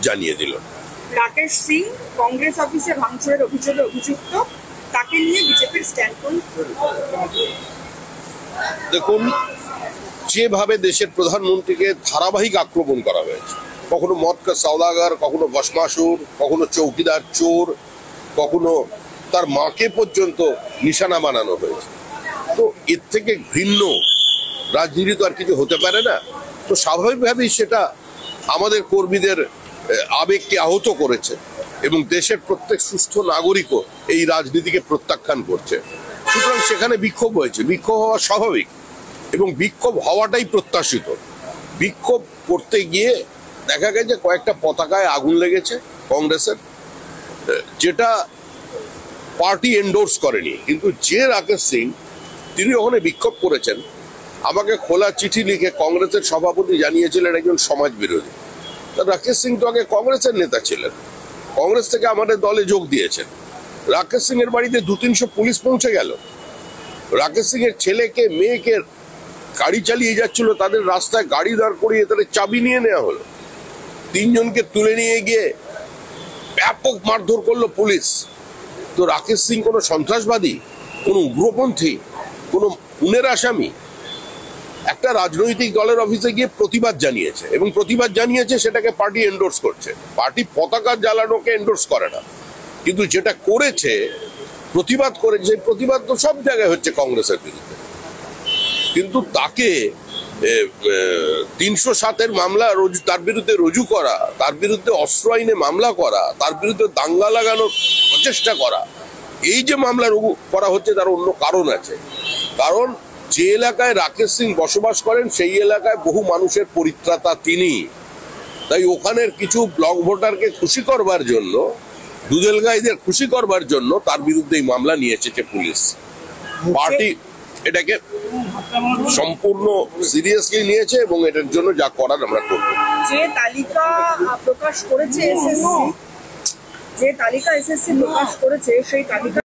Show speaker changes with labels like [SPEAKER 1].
[SPEAKER 1] জানিয়ে দিল।
[SPEAKER 2] রাকেশ সিং কংগ্রেস অফিসে ভাঙচুরের অভিযোগে অভিযুক্ত, তাকে নিয়ে বিজেপির স্ট্যান্ড কোন?
[SPEAKER 1] দেখুন, যেভাবে দেশের প্রধানমন্ত্রীকে ধারাবাহিক আক্রমণ করা হয়েছে, কখনো মদ কা সওদাগর, কখনো ভস্মাসুর, কখনো চৌকিদার চোর, কখনো তার মাকে পর্যন্ত নিশানা বানানো হয়েছে, তো এর থেকে ভিন্ন রাজনীতি তো আর কিছু হতে পারে না। তো স্বাভাবিকভাবেই সেটা আমাদের কর্মীদের আবেগকে আহত করেছে এবং দেশের প্রত্যেক সুস্থ নাগরিকও এই রাজনীতিকে প্রত্যাখ্যান করছে। সুতরাং সেখানে বিক্ষোভ হয়েছে, বিক্ষোভ হওয়া স্বাভাবিক এবং বিক্ষোভ হওয়াটাই প্রত্যাশিত। বিক্ষোভ করতে গিয়ে দেখা গেছে কয়েকটা পতাকায় আগুন লেগেছে কংগ্রেসের, যেটা পার্টি এন্ডোর্স করেনি। কিন্তু যে রাকেশ সিং তিনি ওখানে বিক্ষোভ করেছেন, আমাকে খোলা চিঠি লিখে কংগ্রেসের সভাপতি জানিয়েছিলেন একজন সমাজ বিরোধী। রাকেশ সিং তো আগে কংগ্রেসের নেতা ছিলেন, কংগ্রেস থেকে আমাদের দলে যোগ দিয়েছেন। রাকেশ সিং এর বাড়িতে 200-300 পুলিশ পৌঁছে গেল। রাকেশ সিং এর ছেলেকে মেয়েকে গাড়ি চালিয়ে যাচ্ছিল, তাদের রাস্তায় গাড়ি দাঁড় করিয়ে তাদের চাবি নিয়ে নেওয়া হলো। 3 জনকে তুলে নিয়ে গিয়ে ব্যাপক মারধর করলো পুলিশ। তো রাকেশ সিং কোনো সন্ত্রাসবাদী, কোনো উগ্রপন্থী, কোনো খুনের আসামি? একটা রাজনৈতিক দলের অফিসে গিয়ে প্রতিবাদ জানিয়েছে এবং প্রতিবাদ জানিয়েছে সেটাকে পার্টি এন্ডোর্স করছে। পার্টি পতাকা জ্বালানোকে এন্ডোর্স করে না, কিন্তু যেটা করেছে প্রতিবাদ করেছে, প্রতিবাদ তো সব জায়গায় হচ্ছে কংগ্রেসের বিরুদ্ধে। কিন্তু তাকে 307-এর মামলা তার বিরুদ্ধে রুজু করা, তার বিরুদ্ধে অস্ত্র আইনে মামলা করা, তার বিরুদ্ধে দাঙ্গা লাগানোর প্রচেষ্টা করা, এই যে মামলা করা হচ্ছে তার অন্য কারণ আছে। কারণ যে এলাকায় রাকেশ সিং বসবাস করেন সেই এলাকায় বহু মানুষের পরিত্রাতা তিনি। তাই ওখানের কিছু ব্লক ভোটারকে খুশি করবার জন্য, দুধেলগাইদের খুশি করবার জন্য তার বিরুদ্ধে এই মামলা নিয়ে এসেছে পুলিশ। পার্টি এটাকে সম্পূর্ণ সিরিয়াসলি নিয়েছে এবং এটার জন্য যা করার আমরা করব।
[SPEAKER 2] যে তালিকা প্রকাশ করেছে এসএসসি, সেই তালিকা